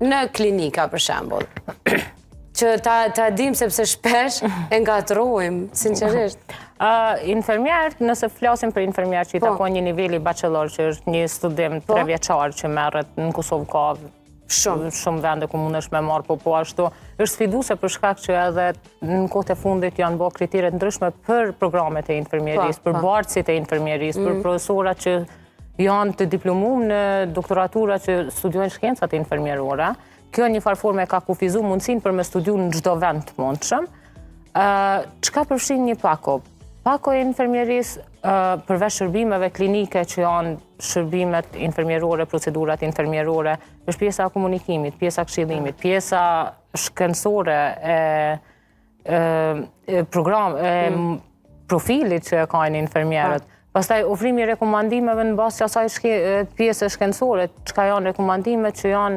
në klinika, për shembull, që ta dim sepse shpesh e ngatrojmë, sinqerisht. Infermierët, nëse flasim për infermierët që i takon një niveli bachelor, që është një studim 3 vjeçar që merret në Kosovë ka shumë vende ku mundesh me marrë, po ashtu është sfiduese për shkak që edhe në kohët e fundit janë bërë kriteret ndryshme për programet e infermierisë, për bartësit e infermierisë, për profesorat që janë të diplomuar në doktoratura që studiojnë shkencat infermierore. Kjo një farë forme ka kufizu mundësinë për me studiu në çdo vend të mundshëm. Çka përfshin një pako? Pako e infermierisë, përveç shërbimeve klinike që janë shërbimet infermierore, procedurat infermierore, është pjesa e komunikimit, pjesa e këshillimit, pjesa shkencore e profilit që kanë infermierët. Pastaj ofrimi i rekomandimeve në bazë të asaj pjesë shkencore, çka janë rekomandimet që janë